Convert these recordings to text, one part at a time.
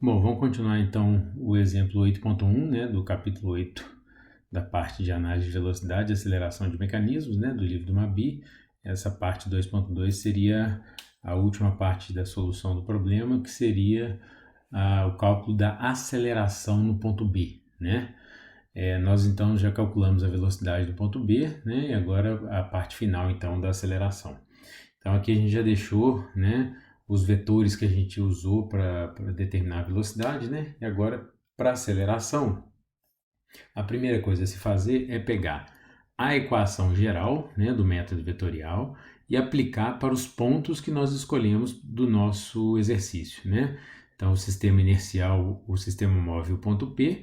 Bom, vamos continuar então o exemplo 8.1, né, do capítulo 8 da parte de análise de velocidade e aceleração de mecanismos, né, do livro do Mabi. Essa parte 2.2 seria a última parte da solução do problema, que seria o cálculo da aceleração no ponto B, né? Nós então já calculamos a velocidade do ponto B, né, e agora a parte final então da aceleração. Então aqui a gente já deixou, né, os vetores que a gente usou para determinar a velocidade, né? E agora, para aceleração, a primeira coisa a se fazer é pegar a equação geral, né, do método vetorial e aplicar para os pontos que nós escolhemos do nosso exercício, né? Então, o sistema inercial, o sistema móvel, o ponto P,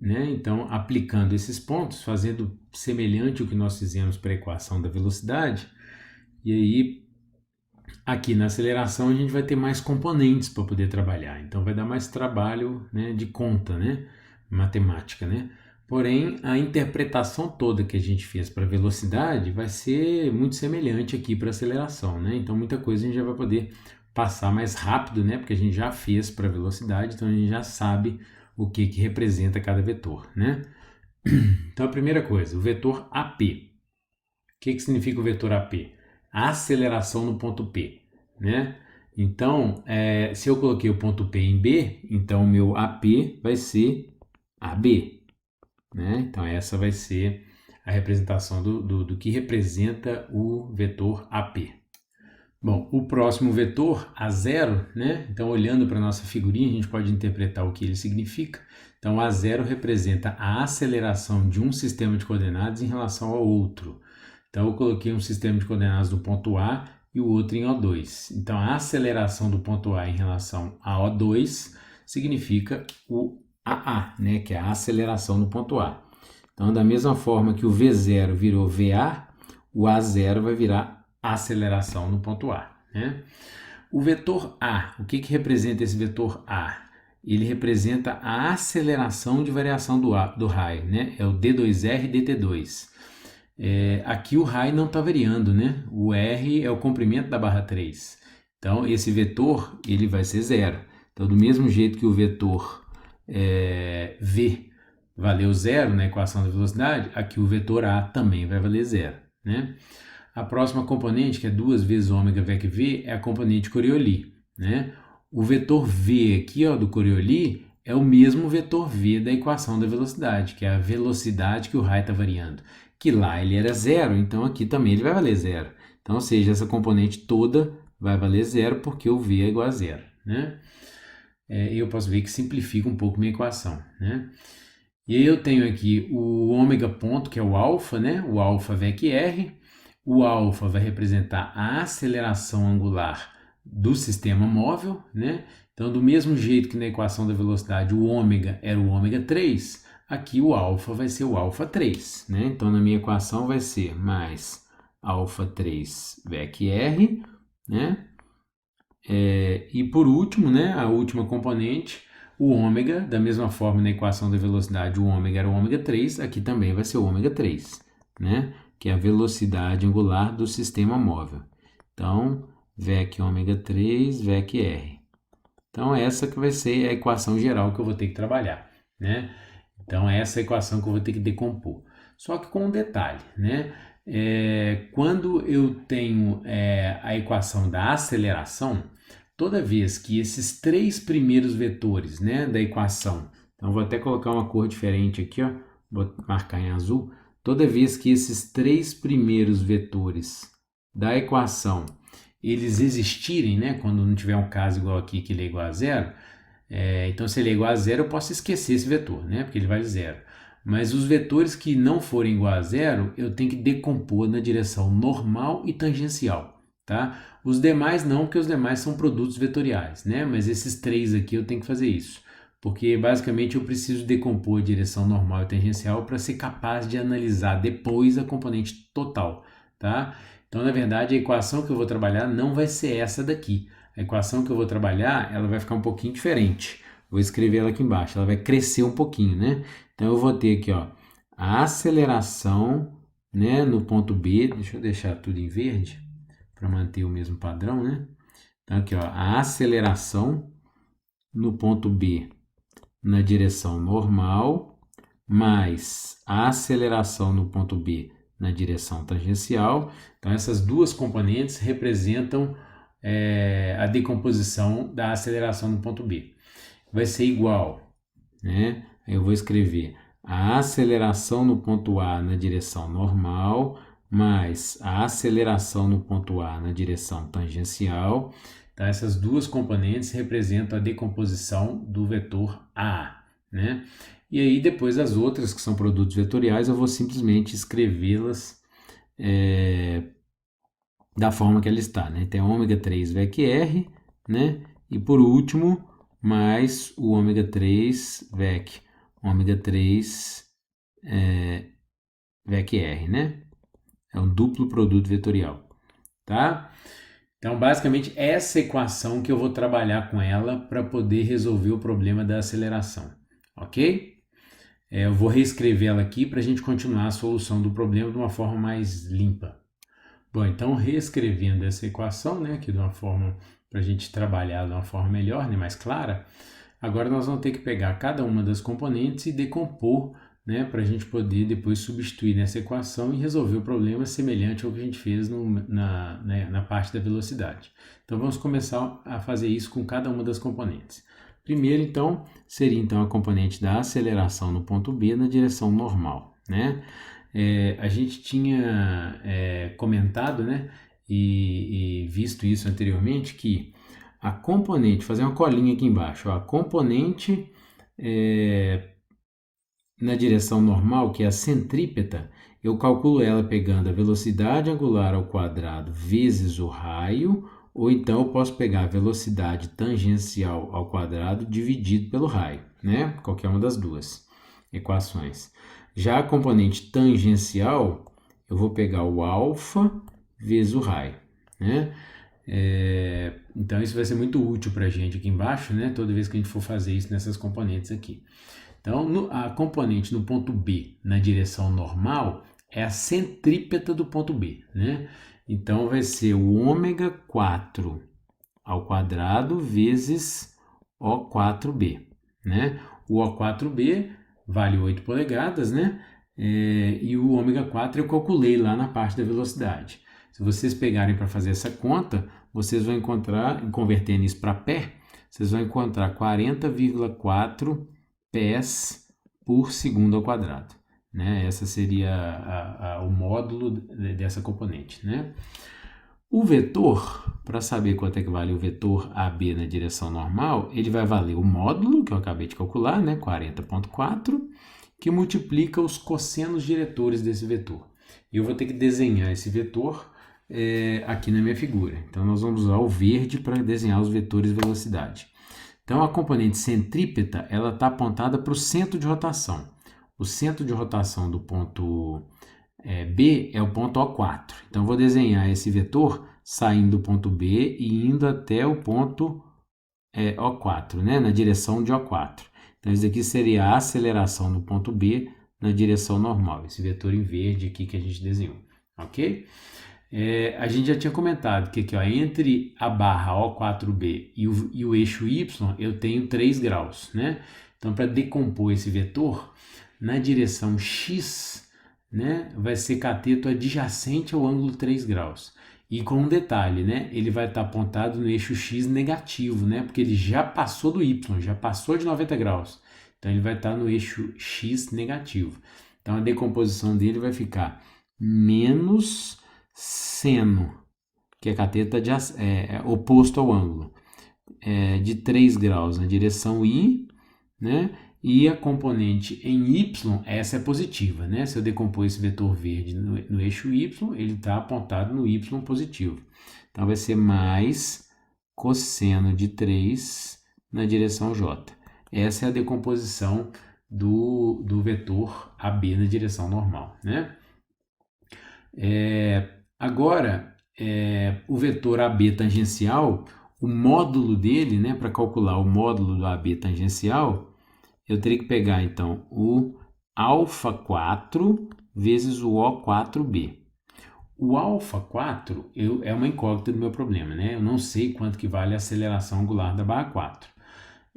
né? Então, aplicando esses pontos, fazendo semelhante ao que nós fizemos para a equação da velocidade, e aí aqui na aceleração a gente vai ter mais componentes para poder trabalhar, então vai dar mais trabalho, né, de conta, né, matemática, né? Porém, a interpretação toda que a gente fez para velocidade vai ser muito semelhante aqui para aceleração, né? Então muita coisa a gente já vai poder passar mais rápido, né? Porque a gente já fez para velocidade, então a gente já sabe o que representa cada vetor, né? Então a primeira coisa, o vetor AP. O que significa o vetor AP? A aceleração no ponto P, né? Então, se eu coloquei o ponto P em B, então o meu AP vai ser AB, né? Então essa vai ser a representação do que representa o vetor AP. Bom, o próximo vetor, A0, né? Então, olhando para a nossa figurinha, a gente pode interpretar o que ele significa. Então, A0 representa a aceleração de um sistema de coordenadas em relação ao outro. Então, eu coloquei um sistema de coordenadas do ponto A e o outro em O2. Então, a aceleração do ponto A em relação a O2 significa o AA, né? Que é a aceleração no ponto A. Então, da mesma forma que o V0 virou VA, o A0 vai virar aceleração no ponto A, né? O vetor A, o que representa esse vetor A? Ele representa a aceleração de variação do raio, né? É o D2R e DT2. Aqui o raio não está variando, né? O R é o comprimento da barra 3. Então, esse vetor ele vai ser zero. Então, do mesmo jeito que o vetor V valeu zero na equação da velocidade, aqui o vetor A também vai valer zero, né? A próxima componente, que é 2 vezes ômega VEC V, é a componente Coriolis, né? O vetor V aqui, ó, do Coriolis é o mesmo vetor V da equação da velocidade, que é a velocidade que o raio está variando. Que lá ele era zero, então aqui também ele vai valer zero. Então, ou seja, essa componente toda vai valer zero porque o V é igual a zero, né? Eu posso ver que simplifica um pouco minha equação, né? E aí eu tenho aqui o ômega ponto, que é o alfa, né? O alfa VEC R. O alfa vai representar a aceleração angular do sistema móvel, né? Então, do mesmo jeito que na equação da velocidade o ômega era o ômega 3, aqui o alfa vai ser o alfa 3, né? Então, na minha equação vai ser mais alfa 3 VEC R, né? E por último, né, a última componente, o ômega, da mesma forma na equação da velocidade o ômega era o ômega 3, aqui também vai ser o ômega 3, né, que é a velocidade angular do sistema móvel. Então, VEC ômega 3, VEC R. Então, essa que vai ser a equação geral que eu vou ter que trabalhar, né? Então, essa é a equação que eu vou ter que decompor. Só que com um detalhe, né? Quando eu tenho a equação da aceleração, toda vez que esses três primeiros vetores, né, da equação, então vou até colocar uma cor diferente aqui, ó, vou marcar em azul, toda vez que esses três primeiros vetores da equação eles existirem, né, quando não tiver um caso igual aqui que ele é igual a zero, então se ele é igual a zero eu posso esquecer esse vetor, né, porque ele vale zero. Mas os vetores que não forem igual a zero, eu tenho que decompor na direção normal e tangencial, tá? Os demais não, porque os demais são produtos vetoriais, né? Mas esses três aqui eu tenho que fazer isso, porque basicamente eu preciso decompor a direção normal e tangencial para ser capaz de analisar depois a componente total, tá? Então, na verdade, a equação que eu vou trabalhar não vai ser essa daqui. A equação que eu vou trabalhar, ela vai ficar um pouquinho diferente. Vou escrever ela aqui embaixo, ela vai crescer um pouquinho, né? Então, eu vou ter aqui, ó, a aceleração, né, no ponto B. Deixa eu deixar tudo em verde para manter o mesmo padrão, né? Então, aqui, ó, a aceleração no ponto B na direção normal, mais a aceleração no ponto B na direção tangencial. Então, essas duas componentes representam a decomposição da aceleração no ponto B. Vai ser igual, né? Eu vou escrever a aceleração no ponto A na direção normal, mais a aceleração no ponto A na direção tangencial. Então, essas duas componentes representam a decomposição do vetor A, né? E aí, depois as outras, que são produtos vetoriais, eu vou simplesmente escrevê-las da forma que ela está, né? Tem ômega 3 VEC R, né? E por último, mais o ômega 3 VEC, ômega 3 VEC R, né? É um duplo produto vetorial, tá? Então, basicamente, essa equação que eu vou trabalhar com ela para poder resolver o problema da aceleração, ok? Eu vou reescrever ela aqui para a gente continuar a solução do problema de uma forma mais limpa. Bom, então, reescrevendo essa equação, né, aqui de uma forma para a gente trabalhar de uma forma melhor, né, mais clara, agora nós vamos ter que pegar cada uma das componentes e decompor, né, para a gente poder depois substituir nessa equação e resolver o problema semelhante ao que a gente fez na parte da velocidade. Então vamos começar a fazer isso com cada uma das componentes. Primeiro, então, seria então a componente da aceleração no ponto B na direção normal, né? A gente tinha comentado, né, e visto isso anteriormente, que a componente, fazer uma colinha aqui embaixo, ó, a componente na direção normal, que é a centrípeta, eu calculo ela pegando a velocidade angular ao quadrado vezes o raio, ou então eu posso pegar a velocidade tangencial ao quadrado dividido pelo raio, né? Qualquer uma das duas equações. Já a componente tangencial, eu vou pegar o alfa vezes o raio, né? Então isso vai ser muito útil para a gente aqui embaixo, né? Toda vez que a gente for fazer isso nessas componentes aqui. Então, a componente no ponto B na direção normal é a centrípeta do ponto B, né? Então, vai ser o ômega 4 ao quadrado vezes O4B, né? O O4B vale 8 polegadas, né? E o ômega 4 eu calculei lá na parte da velocidade. Se vocês pegarem para fazer essa conta, vocês vão encontrar, convertendo isso para pé, vocês vão encontrar 40,4 pés por segundo ao quadrado, né? Essa seria o módulo dessa componente, né? O vetor, para saber quanto é que vale o vetor AB na direção normal, ele vai valer o módulo, que eu acabei de calcular, né? 40,4, que multiplica os cossenos diretores desse vetor. E eu vou ter que desenhar esse vetor aqui na minha figura. Então, nós vamos usar o verde para desenhar os vetores de velocidade. Então, a componente centrípeta, ela está apontada para o centro de rotação. O centro de rotação do ponto B é o ponto O4. Então, eu vou desenhar esse vetor saindo do ponto B e indo até o ponto O4, né? Na direção de O4. Então, isso aqui seria a aceleração no ponto B na direção normal. Esse vetor em verde aqui que a gente desenhou, ok? A gente já tinha comentado que aqui, ó, entre a barra O4B e o eixo Y, eu tenho 3 graus, né? Então, para decompor esse vetor, na direção X, né, vai ser cateto adjacente ao ângulo 3 graus. E com um detalhe, né, ele vai estar apontado no eixo X negativo, né, porque ele já passou do Y, já passou de 90 graus. Então, ele vai estar no eixo X negativo. Então, a decomposição dele vai ficar menos seno, que é cateto oposto ao ângulo, de 3 graus na direção Y, né? E a componente em Y, essa é positiva, né? Se eu decompor esse vetor verde no eixo Y, ele está apontado no Y positivo. Então, vai ser mais cosseno de 3 na direção J. Essa é a decomposição do vetor AB na direção normal, né? Agora, o vetor AB tangencial, o módulo dele, né, para calcular o módulo do AB tangencial, eu teria que pegar, então, o alfa 4 vezes o O4B. O alfa 4 é uma incógnita do meu problema, né? Eu não sei quanto que vale a aceleração angular da barra 4.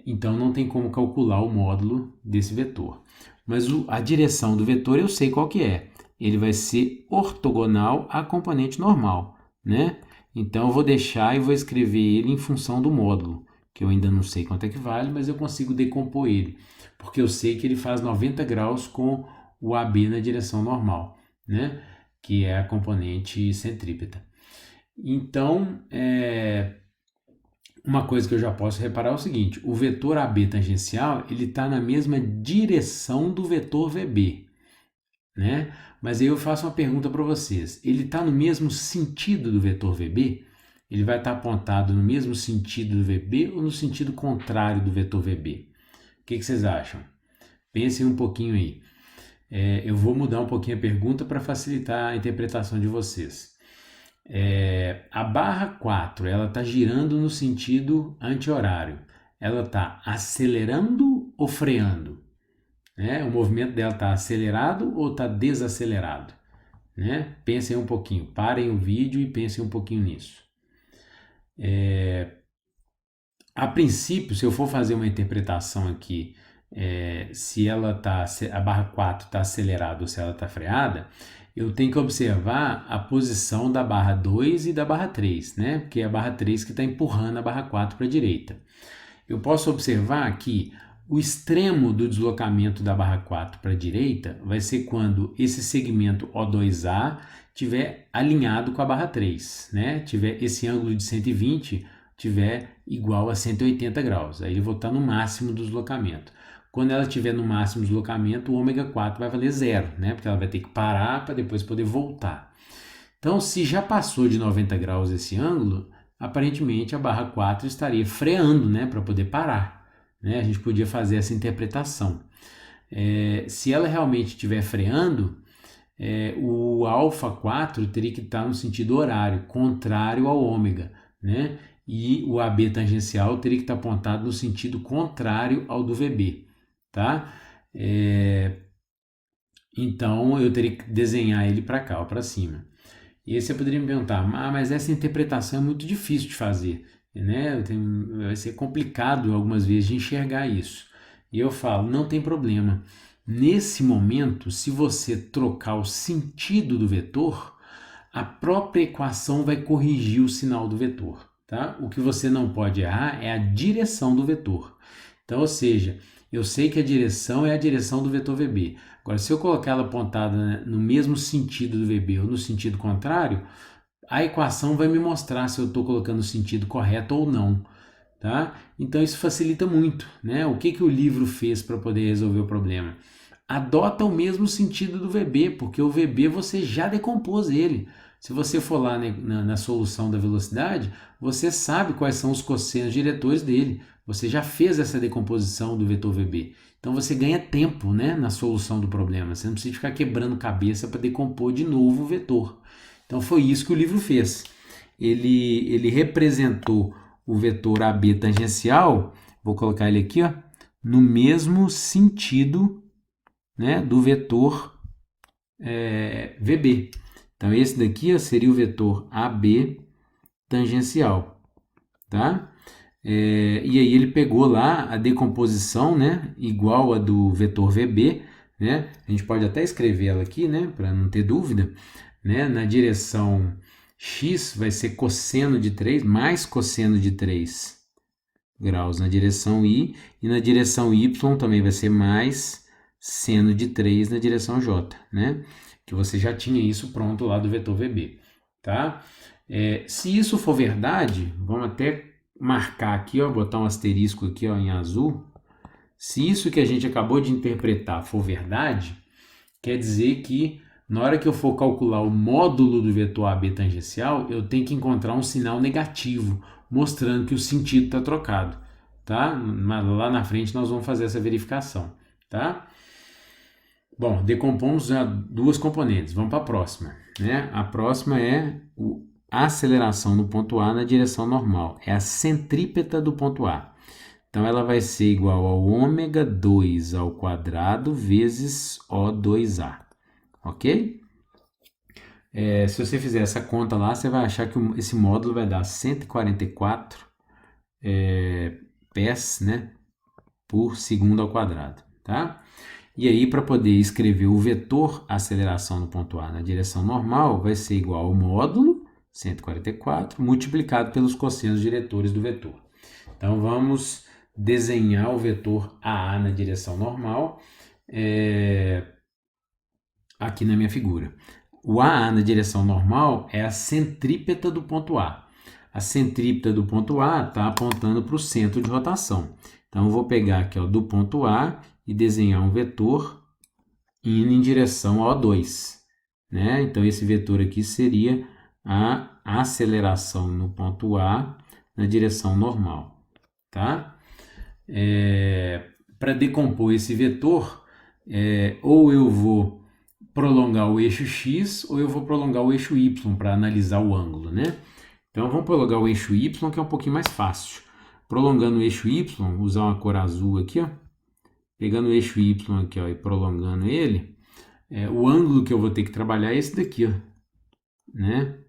então não tem como calcular o módulo desse vetor. Mas a direção do vetor eu sei qual que é. Ele vai ser ortogonal à componente normal, né? Então eu vou deixar e vou escrever ele em função do módulo, que eu ainda não sei quanto é que vale, mas eu consigo decompor ele, porque eu sei que ele faz 90 graus com o AB na direção normal, né? Que é a componente centrípeta. Então, uma coisa que eu já posso reparar é o seguinte: o vetor AB tangencial ele está na mesma direção do vetor VB, né? Mas aí eu faço uma pergunta para vocês: ele está no mesmo sentido do vetor VB? Ele vai estar apontado no mesmo sentido do VB ou no sentido contrário do vetor VB? O que vocês acham? Pensem um pouquinho aí. Eu vou mudar um pouquinho a pergunta para facilitar a interpretação de vocês. A barra 4 ela está girando no sentido anti-horário. Ela está acelerando ou freando? O movimento dela está acelerado ou está desacelerado? Pensem um pouquinho, parem o vídeo e pensem um pouquinho nisso. A princípio, se eu for fazer uma interpretação aqui, se a barra 4 está acelerada ou se ela está freada, eu tenho que observar a posição da barra 2 e da barra 3, né? Porque é a barra 3 que está empurrando a barra 4 para a direita. Eu posso observar que o extremo do deslocamento da barra 4 para a direita vai ser quando esse segmento O2A estiver alinhado com a barra 3, né? Tiver esse ângulo de 120 tiver igual a 180 graus. Aí eu vou estar no máximo do deslocamento. Quando ela estiver no máximo do deslocamento, o ômega 4 vai valer zero, né? Porque ela vai ter que parar para depois poder voltar. Então, se já passou de 90 graus esse ângulo, aparentemente a barra 4 estaria freando, né? Para poder parar. Né? A gente podia fazer essa interpretação. Se ela realmente estiver freando, o alfa 4 teria que estar no sentido horário, contrário ao ômega, né? E o AB tangencial teria que estar apontado no sentido contrário ao do VB, tá? Então eu teria que desenhar ele para cá, para cima. E aí você poderia me perguntar, mas essa interpretação é muito difícil de fazer, né? Vai ser complicado algumas vezes de enxergar isso. E eu falo, não tem problema. Nesse momento, se você trocar o sentido do vetor, a própria equação vai corrigir o sinal do vetor, tá? O que você não pode errar é a direção do vetor. Então, ou seja, eu sei que a direção é a direção do vetor VB. Agora, se eu colocar ela apontada no mesmo sentido do VB ou no sentido contrário, a equação vai me mostrar se eu estou colocando o sentido correto ou não. Tá? Então isso facilita muito, né? O que o livro fez para poder resolver o problema? Adota o mesmo sentido do VB, porque o VB você já decompôs ele. Se você for lá na solução da velocidade, você sabe quais são os cossenos diretores dele. Você já fez essa decomposição do vetor VB. Então você ganha tempo, né, na solução do problema. Você não precisa ficar quebrando cabeça para decompor de novo o vetor. Então foi isso que o livro fez. Ele representou o vetor AB tangencial, vou colocar ele aqui, ó, no mesmo sentido, né, do vetor VB. Então esse daqui, ó, seria o vetor AB tangencial, tá? E aí ele pegou lá a decomposição, né, igual a do vetor VB, né? A gente pode até escrever ela aqui, né, para não ter dúvida, né? Na direção x vai ser cosseno de 3 mais cosseno de 3 graus na direção y, e na direção y também vai ser mais seno de 3 na direção j, né? Que você já tinha isso pronto lá do vetor VB, tá? Se isso for verdade, vamos até marcar aqui, ó, botar um asterisco aqui, ó, em azul. Se isso que a gente acabou de interpretar for verdade, quer dizer que na hora que eu for calcular o módulo do vetor AB tangencial, eu tenho que encontrar um sinal negativo, mostrando que o sentido está trocado, tá? Mas lá na frente nós vamos fazer essa verificação, tá? Bom, decompomos já duas componentes, vamos para a próxima, né? A próxima é a aceleração no ponto A na direção normal, é a centrípeta do ponto A. Então ela vai ser igual ao ômega 2 ao quadrado vezes O2A. Ok? Se você fizer essa conta lá, você vai achar que esse módulo vai dar 144 pés, né, por segundo ao quadrado, tá? E aí, para poder escrever o vetor aceleração no ponto A na direção normal, vai ser igual ao módulo 144 multiplicado pelos cossenos diretores do vetor. Então, vamos desenhar o vetor AA na direção normal aqui na minha figura. O AA na direção normal é a centrípeta do ponto A. A centrípeta do ponto A está apontando para o centro de rotação. Então, eu vou pegar aqui ó, do ponto A e desenhar um vetor indo em direção ao O2. Né? Então, esse vetor aqui seria a aceleração no ponto A na direção normal. Tá? Para decompor esse vetor, ou eu vou prolongar o eixo X ou eu vou prolongar o eixo Y para analisar o ângulo, né? Então, vamos prolongar o eixo Y, que é um pouquinho mais fácil. Prolongando o eixo Y, usar uma cor azul aqui, ó. Pegando o eixo Y aqui, ó, e prolongando ele, o ângulo que eu vou ter que trabalhar é esse daqui, ó. Né?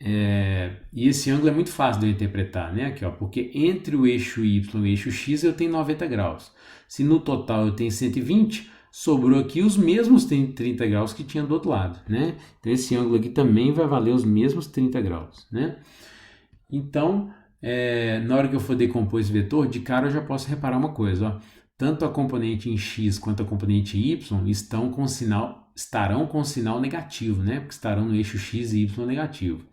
E esse ângulo é muito fácil de eu interpretar, né? Aqui, ó, porque entre o eixo Y e o eixo X eu tenho 90 graus. Se no total eu tenho 120, sobrou aqui os mesmos 30 graus que tinha do outro lado, né? Então, esse ângulo aqui também vai valer os mesmos 30 graus, né? Então, na hora que eu for decompor esse vetor, de cara eu já posso reparar uma coisa, ó. Tanto a componente em X quanto a componente em Y estarão com sinal negativo, né? Porque estarão no eixo X e Y negativo.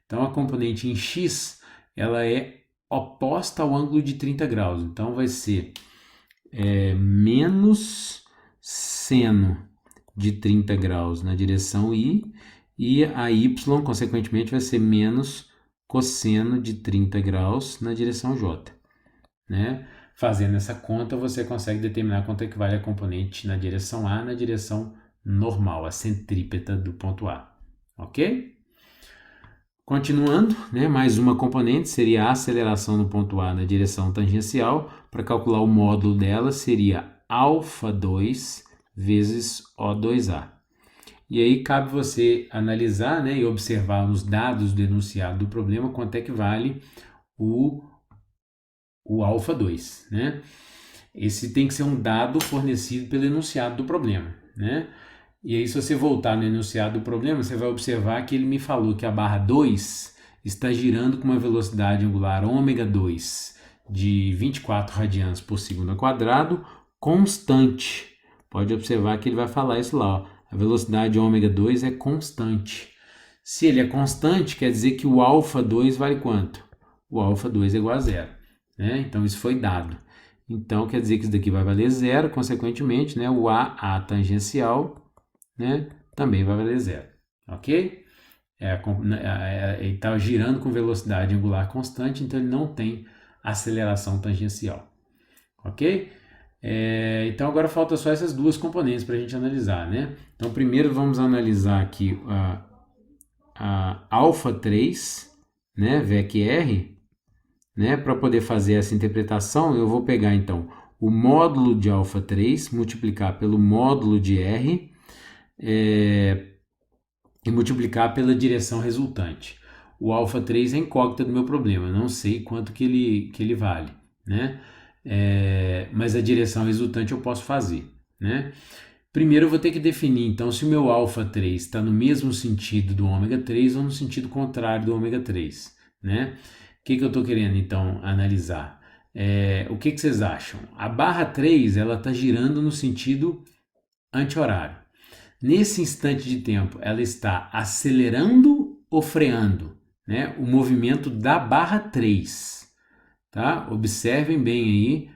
Então, a componente em X, ela é oposta ao ângulo de 30 graus. Então, vai ser menos seno de 30 graus na direção I, e a Y, consequentemente, vai ser menos cosseno de 30 graus na direção J. Né? Fazendo essa conta, você consegue determinar quanto equivale a componente na direção A na direção normal, a centrípeta do ponto A. Ok? Continuando, né, mais uma componente seria a aceleração no ponto A na direção tangencial. Para calcular o módulo dela, seria α2 vezes O2A. E aí cabe você analisar, né, e observar nos dados do enunciado do problema quanto é que vale o α2. Né? Esse tem que ser um dado fornecido pelo enunciado do problema. Né? E aí, se você voltar no enunciado do problema, você vai observar que ele me falou que a barra 2 está girando com uma velocidade angular ômega2 de 24 radianos por segundo ao quadrado, constante. Pode observar que ele vai falar isso lá, ó. A velocidade ômega2 é constante. Se ele é constante, quer dizer que o α2 vale quanto? O α2 é igual a zero. Né? Então, isso foi dado. Então, quer dizer que isso daqui vai valer zero, consequentemente, né, o AA tangencial, né, também vai valer zero, ok? Ele está girando com velocidade angular constante, então ele não tem aceleração tangencial, ok? Então agora falta só essas duas componentes para a gente analisar, né? Então primeiro vamos analisar aqui a α3, né, VEC-R, né? Para poder fazer essa interpretação, eu vou pegar então o módulo de α3, multiplicar pelo módulo de R, e multiplicar pela direção resultante. O α3 é a incógnita do meu problema, eu não sei quanto que ele vale, né? Mas a direção resultante eu posso fazer, né? Primeiro eu vou ter que definir, então, se o meu α3 está no mesmo sentido do ômega3 ou no sentido contrário do ômega3, né? O que eu estou querendo, então, analisar? O que vocês acham? A barra 3, ela está girando no sentido anti-horário. Nesse instante de tempo, ela está acelerando ou freando, né? O movimento da barra 3. Tá? Observem bem aí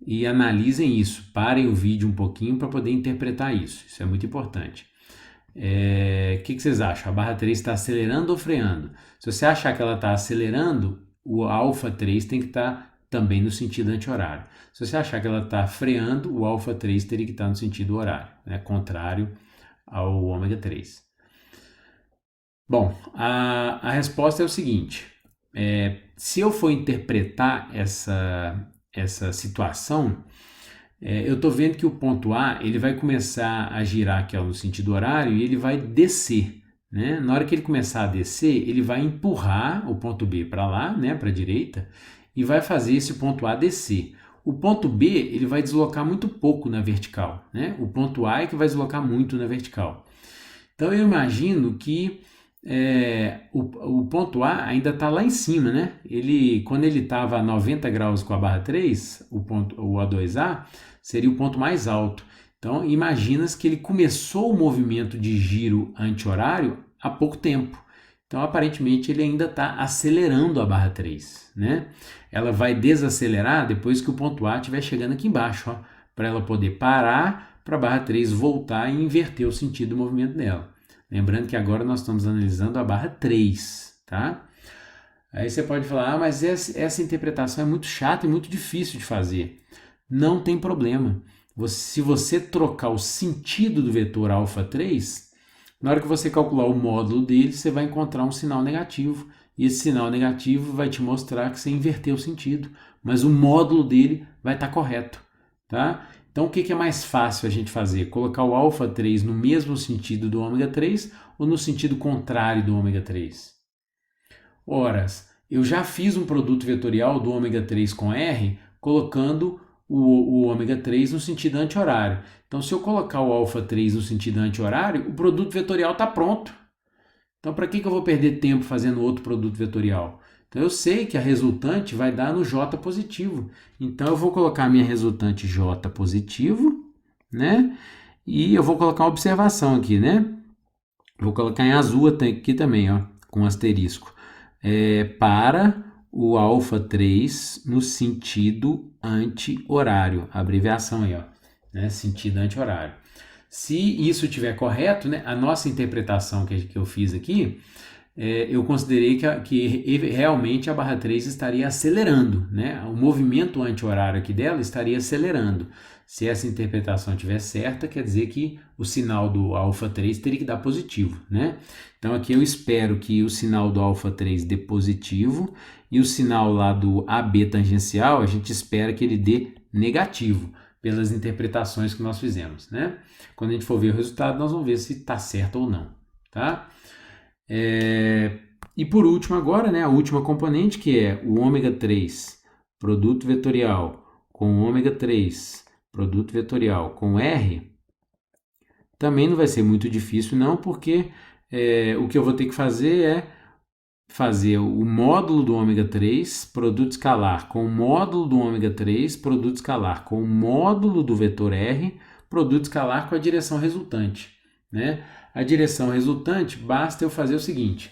e analisem isso. Parem o vídeo um pouquinho para poder interpretar isso. Isso é muito importante. O que vocês acham? A barra 3 está acelerando ou freando? Se você achar que ela está acelerando, o α3 tem que estar também no sentido anti-horário. Se você achar que ela está freando, o α3 teria que estar no sentido horário, né? Contrário ao ômega 3. Bom, a resposta é o seguinte. Se eu for interpretar essa situação, eu estou vendo que o ponto A ele vai começar a girar aqui no sentido horário e ele vai descer. Né? Na hora que ele começar a descer, ele vai empurrar o ponto B para lá, né, para a direita, e vai fazer esse ponto A descer. O ponto B ele vai deslocar muito pouco na vertical, né? O ponto A é que vai deslocar muito na vertical. Então eu imagino que o ponto A ainda está lá em cima, né? Quando ele estava a 90 graus com a barra 3, o A2A, seria o ponto mais alto. Então imaginas que ele começou o movimento de giro anti-horário há pouco tempo. Então aparentemente ele ainda está acelerando a barra 3, né? Ela vai desacelerar depois que o ponto A estiver chegando aqui embaixo, para ela poder parar, para a barra 3 voltar e inverter o sentido do movimento dela. Lembrando que agora nós estamos analisando a barra 3, tá? Aí você pode falar, mas essa interpretação é muito chata e muito difícil de fazer. Não tem problema. Se você trocar o sentido do vetor alfa 3, na hora que você calcular o módulo dele, você vai encontrar um sinal negativo. E esse sinal negativo vai te mostrar que você inverteu o sentido, mas o módulo dele vai estar correto, tá? Então, o que é mais fácil a gente fazer? Colocar o alfa 3 no mesmo sentido do ômega 3 ou no sentido contrário do ômega 3? Ora, eu já fiz um produto vetorial do ômega 3 com R, colocando o ômega 3 no sentido anti-horário. Então, se eu colocar o alfa 3 no sentido anti-horário, o produto vetorial está pronto. Então, para que eu vou perder tempo fazendo outro produto vetorial? Então, eu sei que a resultante vai dar no J positivo. Então, eu vou colocar a minha resultante J positivo, né? E eu vou colocar uma observação aqui, né? Vou colocar em azul aqui também, ó, com asterisco. Para o alfa 3 no sentido anti-horário. A abreviação aí, ó, né? Sentido anti-horário. Se isso estiver correto, né, a nossa interpretação que eu fiz aqui, eu considerei que realmente a barra 3 estaria acelerando, né? O movimento anti-horário aqui dela estaria acelerando. Se essa interpretação estiver certa, quer dizer que o sinal do alfa 3 teria que dar positivo, né? Então aqui eu espero que o sinal do alfa 3 dê positivo e o sinal lá do AB tangencial, a gente espera que ele dê negativo, pelas interpretações que nós fizemos, né? Quando a gente for ver o resultado, nós vamos ver se está certo ou não, tá? E por último agora, né, a última componente, que é o ômega 3, produto vetorial, com ômega 3, produto vetorial com R, também não vai ser muito difícil não, porque o que eu vou ter que fazer é fazer o módulo do ômega 3, produto escalar, com o módulo do ômega 3, produto escalar, com o módulo do vetor R, produto escalar com a direção resultante, né? A direção resultante, basta eu fazer o seguinte,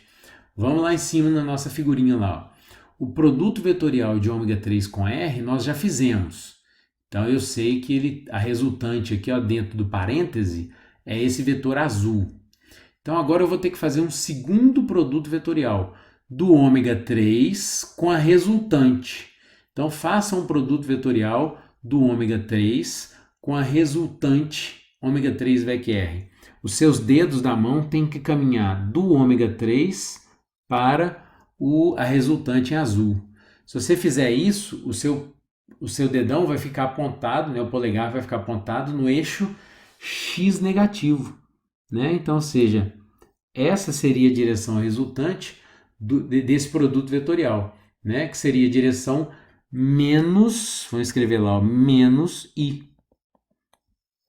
vamos lá em cima na nossa figurinha lá, ó. O produto vetorial de ômega 3 com R nós já fizemos, então eu sei que a resultante aqui, ó, dentro do parêntese é esse vetor azul. Então agora eu vou ter que fazer um segundo produto vetorial do ômega 3 com a resultante. Então faça um produto vetorial do ômega 3 com a resultante ômega 3 VEC-R. Os seus dedos da mão têm que caminhar do ômega 3 para a resultante em azul. Se você fizer isso, o seu dedão vai ficar apontado, né, o polegar vai ficar apontado no eixo X negativo, né? Então, ou seja, essa seria a direção resultante desse produto vetorial, né? Que seria a direção menos, vamos escrever lá, ó, menos I,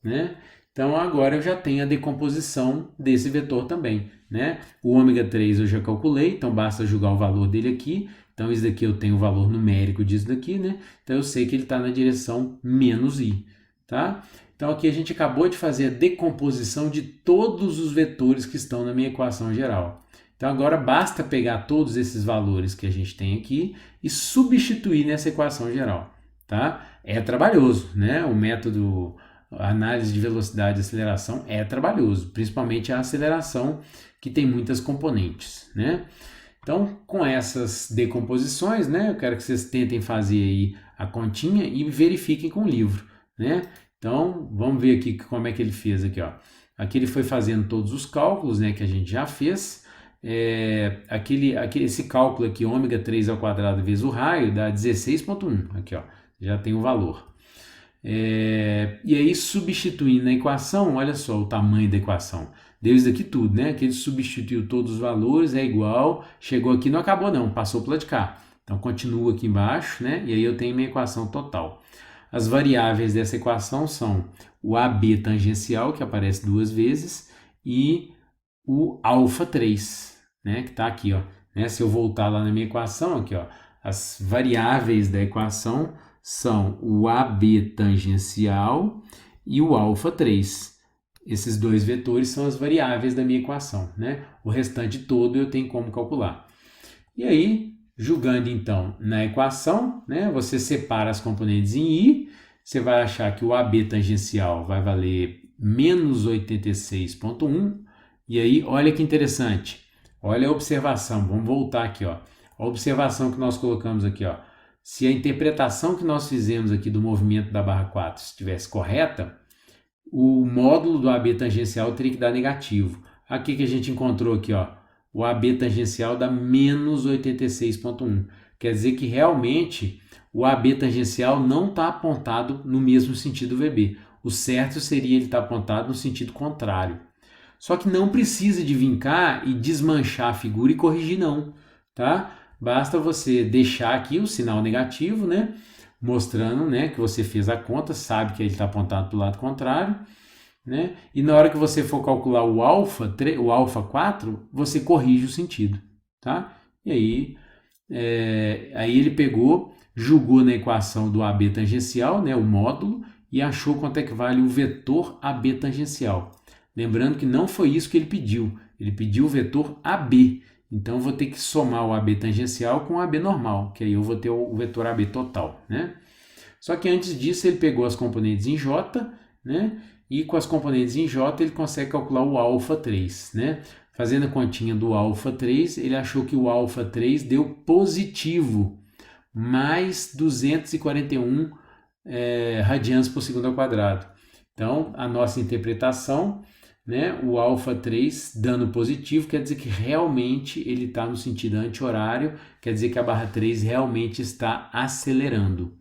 né? Então agora eu já tenho a decomposição desse vetor também, né? O ômega 3 eu já calculei, então basta jogar o valor dele aqui. Então isso daqui eu tenho o valor numérico disso daqui, né? Então eu sei que ele está na direção menos I, tá? Então aqui a gente acabou de fazer a decomposição de todos os vetores que estão na minha equação geral. Então agora basta pegar todos esses valores que a gente tem aqui e substituir nessa equação geral, tá? É trabalhoso, né? O método análise de velocidade e aceleração é trabalhoso, principalmente a aceleração que tem muitas componentes, né? Então, com essas decomposições, né, eu quero que vocês tentem fazer aí a continha e verifiquem com o livro, né? Então, vamos ver aqui como é que ele fez aqui, ó. Aqui ele foi fazendo todos os cálculos, né, que a gente já fez. Esse cálculo aqui, ômega 3 ao quadrado vezes o raio, dá 16,1. Aqui, ó, já tem o valor. E aí, substituindo na equação, olha só o tamanho da equação. Deu isso daqui tudo, né? Que ele substituiu todos os valores, é igual. Chegou aqui, não acabou não, passou para lá de cá. Então, continua aqui embaixo, né? E aí eu tenho minha equação total. As variáveis dessa equação são o AB tangencial, que aparece duas vezes, e o alfa3, né, que está aqui, ó. Né? Se eu voltar lá na minha equação, aqui, ó, as variáveis da equação são o AB tangencial e o alfa3. Esses dois vetores são as variáveis da minha equação, né? O restante todo eu tenho como calcular. E aí, julgando então na equação, né, você separa as componentes em I, você vai achar que o AB tangencial vai valer menos 86,1. E aí, olha que interessante. Olha a observação. Vamos voltar aqui, ó. A observação que nós colocamos aqui, ó. Se a interpretação que nós fizemos aqui do movimento da barra 4 estivesse correta, o módulo do AB tangencial teria que dar negativo. Aqui que a gente encontrou aqui, ó, o AB tangencial dá menos 86,1. Quer dizer que realmente o AB tangencial não está apontado no mesmo sentido do VB. O certo seria ele estar apontado no sentido contrário. Só que não precisa de vir cá e desmanchar a figura e corrigir não, tá? Basta você deixar aqui o sinal negativo, né? Mostrando, né, que você fez a conta, sabe que ele está apontado para o lado contrário, né? E na hora que você for calcular o alfa 4, você corrige o sentido, tá? E aí, aí ele pegou, jogou na equação do AB tangencial, né, o módulo, e achou quanto é que vale o vetor AB tangencial. Lembrando que não foi isso que ele pediu o vetor AB. Então eu vou ter que somar o AB tangencial com o AB normal, que aí eu vou ter o vetor AB total, né? Só que antes disso ele pegou as componentes em J, né? E com as componentes em J ele consegue calcular o alfa3, né? Fazendo a continha do alfa3, ele achou que o alfa3 deu positivo, mais 241 radianos por segundo ao quadrado. Então, a nossa interpretação, né, o alfa3 dando positivo, quer dizer que realmente ele está no sentido anti-horário, quer dizer que a barra 3 realmente está acelerando.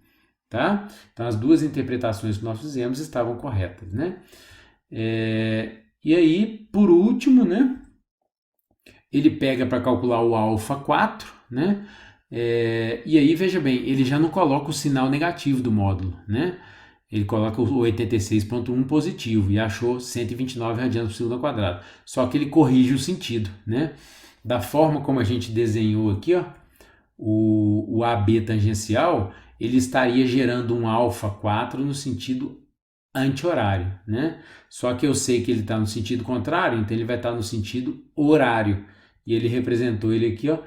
Tá? Então, as duas interpretações que nós fizemos estavam corretas, né? E aí, por último, né, ele pega para calcular o alfa 4, né? E aí, veja bem, ele já não coloca o sinal negativo do módulo, né? Ele coloca o 86,1 positivo e achou 129 radianos por segundo ao quadrado. Só que ele corrige o sentido, né? Da forma como a gente desenhou aqui, ó, o AB tangencial, ele estaria gerando um alfa 4 no sentido anti-horário, né? Só que eu sei que ele está no sentido contrário, então ele vai estar no sentido horário. E ele representou ele aqui, ó,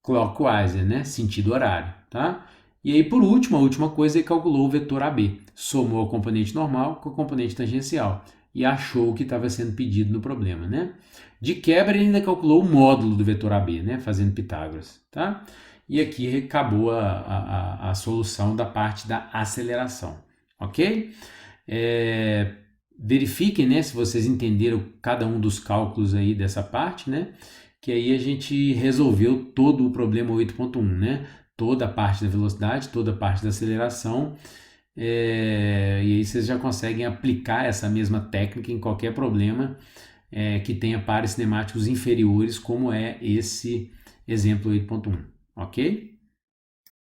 clockwise, né? Sentido horário, tá? E aí, por último, a última coisa, ele calculou o vetor AB. Somou a componente normal com a componente tangencial e achou o que estava sendo pedido no problema, né? De quebra, ele ainda calculou o módulo do vetor AB, né? Fazendo Pitágoras, tá? E aqui acabou a solução da parte da aceleração, ok? Verifiquem, né, se vocês entenderam cada um dos cálculos aí dessa parte, né? Que aí a gente resolveu todo o problema 8.1, né? Toda a parte da velocidade, toda a parte da aceleração. E aí vocês já conseguem aplicar essa mesma técnica em qualquer problema que tenha pares cinemáticos inferiores, como é esse exemplo 8.1. Ok?